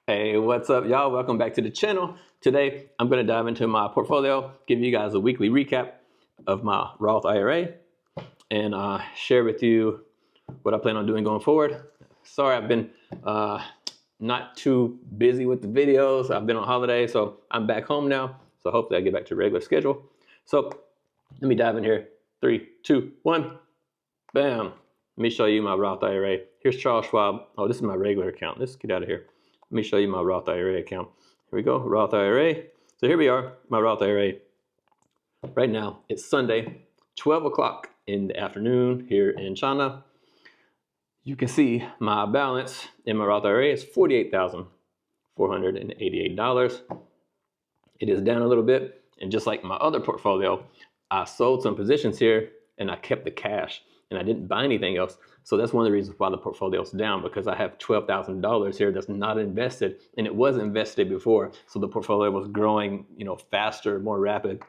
Hey, what's up, y'all? Welcome back to the channel. Today, I'm going to dive into my portfolio, give you guys a weekly recap of my Roth IRA, and share with you what I plan on doing going forward. Sorry, I've been not too busy with the videos. I've been on holiday, so I'm back home now. So hopefully I get back to regular schedule. So let me dive in here. 3, 2, 1. Bam. Let me show you my Roth IRA. Here's Charles Schwab. Oh, this is my regular account. Let's get out of here. Let me show you my Roth IRA account. Here we go, Roth IRA. So here we are, my Roth IRA. Right now, it's Sunday, 12 o'clock in the afternoon here in China. You can see my balance in my Roth IRA is $48,488. It is down a little bit, and just like my other portfolio, I sold some positions here and I kept the cash and I didn't buy anything else. So that's one of the reasons why the portfolio is down, because I have $12,000 here that's not invested, and it was invested before. So the portfolio was growing, faster, more rapid.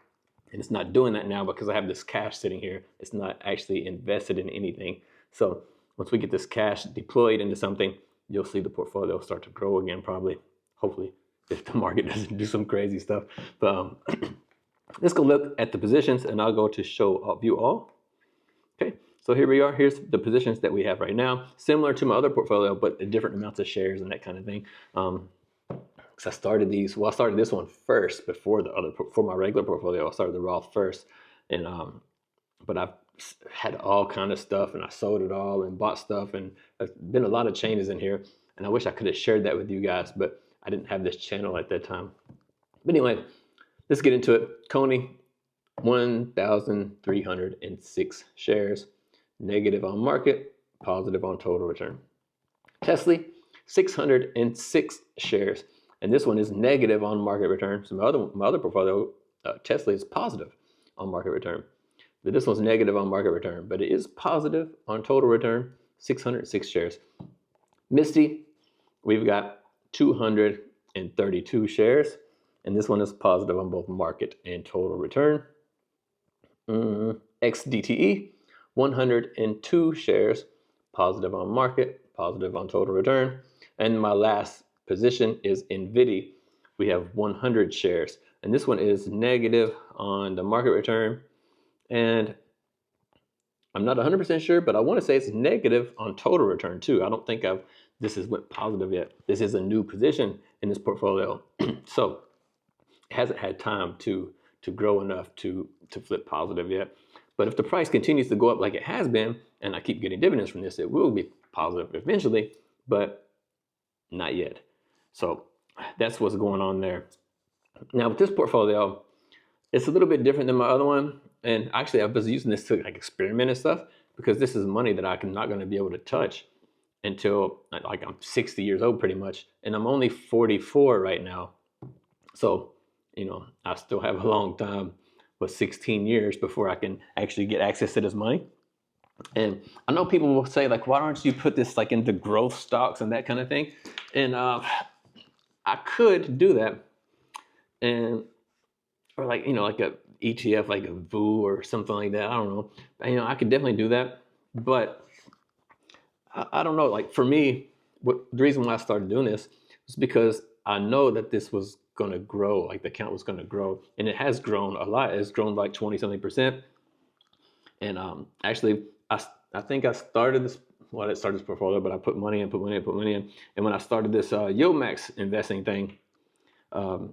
And it's not doing that now because I have this cash sitting here. It's not actually invested in anything. So once we get this cash deployed into something, you'll see the portfolio start to grow again, probably, hopefully, if the market doesn't do some crazy stuff. But let's go look at the positions, and I'll go to show view all. Okay, so here we are. Here's the positions that we have right now, similar to my other portfolio, but different amounts of shares and that kind of thing. Because I started these, well, I started this one first before the other, for my regular portfolio. I started the Roth first, and but I've had all kind of stuff, and I sold it all and bought stuff, and there's been a lot of changes in here, and I wish I could have shared that with you guys, but I didn't have this channel at that time. But anyway, let's get into it. Coney, 1,306 shares, negative on market, positive on total return. Tesla, 606 shares, and this one is negative on market return. So my other portfolio, Tesla, is positive on market return, but this one's negative on market return, but it is positive on total return, 606 shares. Misty, we've got 232 shares, and this one is positive on both market and total return. XDTE, 102 shares, positive on market, positive on total return. And my last position is NVIDIA. We have 100 shares, and this one is negative on the market return. And I'm not 100% sure, but I want to say it's negative on total return too. I don't think this has went positive yet. This is a new position in this portfolio. So it hasn't had time to grow enough to flip positive yet. But if the price continues to go up like it has been, and I keep getting dividends from this, it will be positive eventually, but not yet. So that's what's going on there. Now with this portfolio, it's a little bit different than my other one. And actually I was using this to like experiment and stuff, because this is money that I'm not going to be able to touch until like I'm 60 years old pretty much. And I'm only 44 right now. So I still have a long time, but 16 years before I can actually get access to this money. And I know people will say, like, why don't you put this like into growth stocks and that kind of thing? And I could do that, and or like like a ETF, like a VU or something like that. I don't know. I could definitely do that, but I don't know. Like for me, the reason why I started doing this was because I know that this was going to grow, like the account was going to grow, and it has grown a lot. It's grown like 20-something%. And actually, I think I started this. Well, I didn't start this portfolio, but I put money in. And when I started this Yomax investing thing, I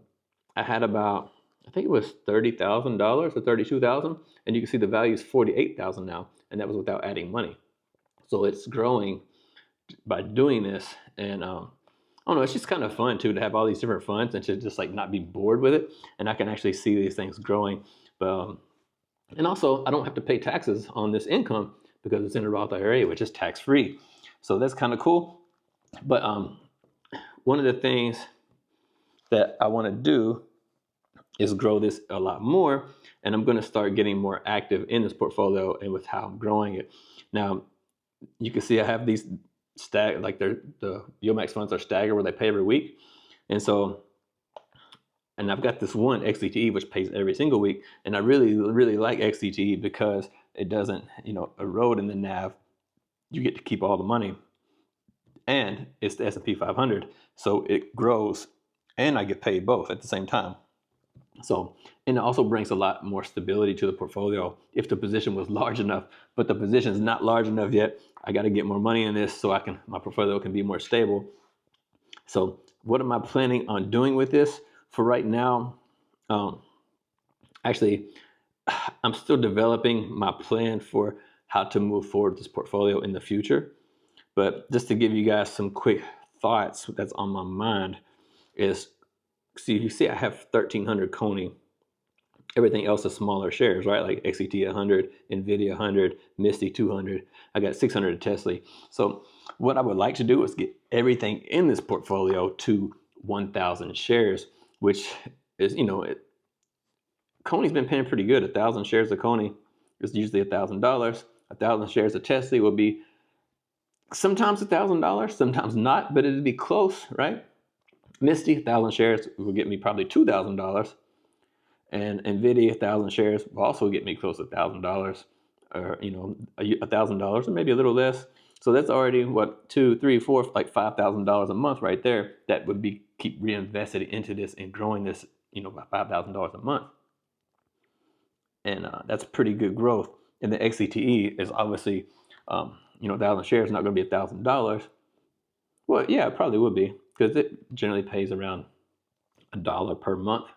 had about, I think it was $30,000 or $32,000, and you can see the value is $48,000 now, and that was without adding money. So it's growing by doing this, and I don't know, it's just kind of fun too to have all these different funds and to just like not be bored with it. And I can actually see these things growing. But and also I don't have to pay taxes on this income because it's in a Roth IRA, which is tax free. So that's kind of cool. But one of the things that I want to do is grow this a lot more, and I'm going to start getting more active in this portfolio and with how I'm growing it. Now you can see I have these like the Yomax funds are staggered where they pay every week. And I've got this one XDTE which pays every single week, and I really like XDTE because it doesn't erode in the NAV. You get to keep all the money, and it's the S&P 500. So it grows and I get paid both at the same time. So, and it also brings a lot more stability to the portfolio if the position was large enough, but the position is not large enough yet. I got to get more money in this so my portfolio can be more stable. So what am I planning on doing with this for right now? Actually, I'm still developing my plan for how to move forward this portfolio in the future. But just to give you guys some quick thoughts that's on my mind is, see, you see I have 1,300 Coney. Everything else is smaller shares, right? Like XET 100, NVIDIA 100, Misty 200. I got 600 Tesla. So what I would like to do is get everything in this portfolio to 1,000 shares, which is, Coney's been paying pretty good. 1,000 shares of Coney is usually $1,000. 1,000 shares of Tesla will be sometimes $1,000, sometimes not, but it'd be close, right? Misty, 1,000 shares will get me probably $2,000. And NVIDIA, 1,000 shares will also get me close to $1,000, or $1,000, or maybe a little less. So that's already what, 2, 3, 4, like $5,000 a month right there. That would be keep reinvested into this and growing this, by $5,000 a month. And that's pretty good growth. And the XETE is obviously, 1,000 shares is not going to be $1,000. Well, yeah, it probably would be, because it generally pays around $1 per month.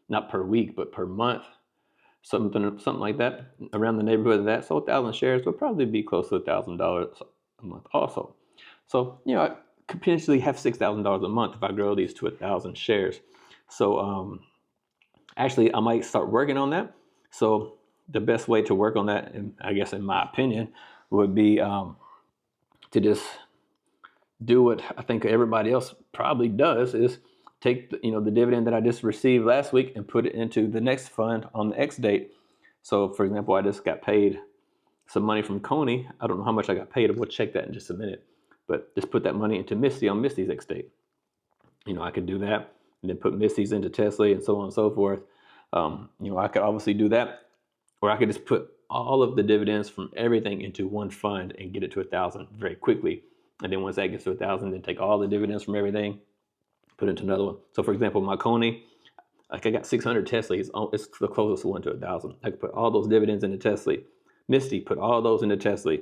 Not per week, but per month, something like that, around the neighborhood of that. So 1,000 shares would probably be close to $1,000 a month also. So, I could potentially have $6,000 a month if I grow these to 1,000 shares. So actually, I might start working on that. So the best way to work on that, and I guess in my opinion, would be to just do what I think everybody else probably does, is take the dividend that I just received last week and put it into the next fund on the X date. So for example, I just got paid some money from Coney. I don't know how much I got paid. We'll check that in just a minute. But just put that money into Misty on Misty's X date. I could do that, and then put Misty's into Tesla and so on and so forth. I could obviously do that, or I could just put all of the dividends from everything into one fund and get it to 1,000 very quickly. And then once that gets to 1,000, then take all the dividends from everything, put it into another one. So for example, my Coney, like I got 600 Tesla. It's the closest one to 1,000. I could put all those dividends into Tesla. Misty, put all those into Tesla.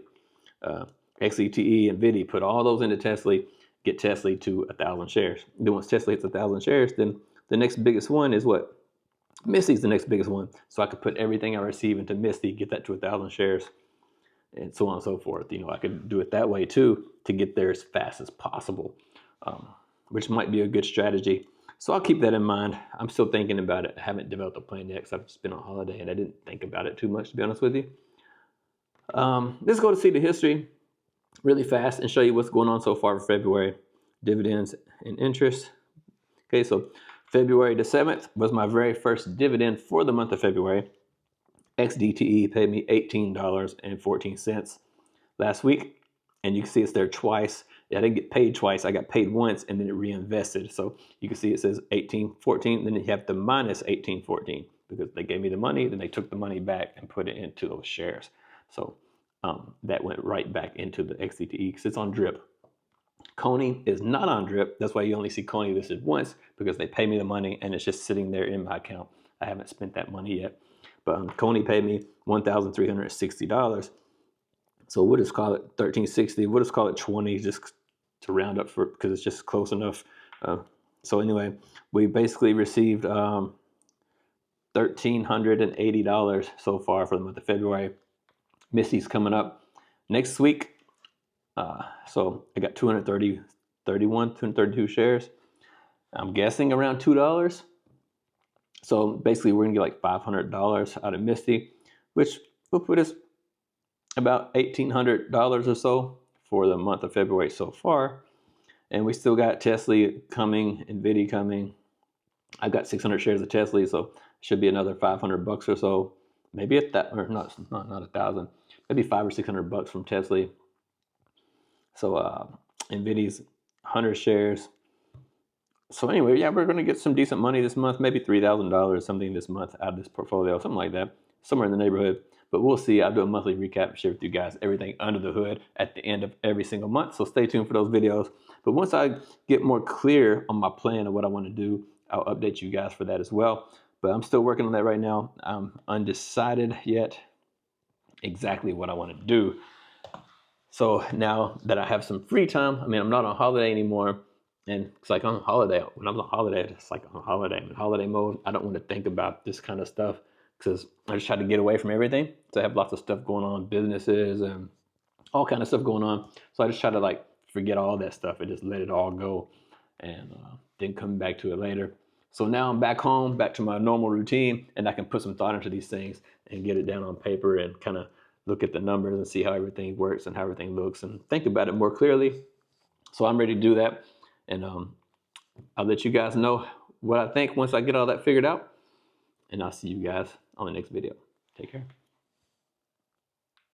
XETE and NVIDIA, put all those into Tesla. Get Tesla to 1,000 shares. Then once Tesla hits 1,000 shares, then the next biggest one is what? Misty's the next biggest one. So I could put everything I receive into Misty, get that to 1,000 shares, and so on and so forth. I could do it that way too, to get there as fast as possible, which might be a good strategy. So I'll keep that in mind. I'm still thinking about it. I haven't developed a plan yet because I've just been on holiday and I didn't think about it too much, to be honest with you. Let's go to see the history really fast and show you what's going on so far for February. Dividends and interest. Okay, so February the 7th was my very first dividend for the month of February. XDTE paid me $18.14 last week, and you can see it's there twice. I didn't get paid twice. I got paid once, and then it reinvested. So you can see it says 18.14, then you have the minus 18.14 because they gave me the money, then they took the money back and put it into those shares. So that went right back into the XDTE because it's on drip. Coney is not on drip. That's why you only see Coney listed once, because they pay me the money and it's just sitting there in my account. I haven't spent that money yet. But Coney paid me $1,360. So we'll just call it 1,360. We'll just call it 20 just to round up for, because it's just close enough. So anyway, we basically received $1,380 so far for the month of February. Misty's coming up next week. So I got 232 shares. I'm guessing around $2. So basically we're gonna get like $500 out of Misty, which will put us about $1,800 or so for the month of February so far. And we still got Tesla coming, NVIDIA coming. I've got 600 shares of Tesla, so should be another $500 or so. Maybe at that, or not 1,000. Maybe $500 or $600 from Tesla. So NVIDIA's 100 shares. So anyway, yeah, we're going to get some decent money this month, maybe $3,000 something this month out of this portfolio, something like that, somewhere in the neighborhood. But we'll see. I'll do a monthly recap and share with you guys everything under the hood at the end of every single month. So stay tuned for those videos. But once I get more clear on my plan of what I want to do, I'll update you guys for that as well. But I'm still working on that right now. I'm undecided yet exactly what I want to do. So now that I have some free time, I mean, I'm not on holiday anymore. And it's like on holiday, when I'm on holiday, it's like on holiday, I'm in holiday mode. I don't want to think about this kind of stuff because I just try to get away from everything. So I have lots of stuff going on, businesses and all kind of stuff going on. So I just try to like forget all that stuff and just let it all go and then come back to it later. So now I'm back home, back to my normal routine, and I can put some thought into these things and get it down on paper and kind of look at the numbers and see how everything works and how everything looks and think about it more clearly. So I'm ready to do that. And I'll let you guys know what I think once I get all that figured out. And I'll see you guys on the next video. Take care.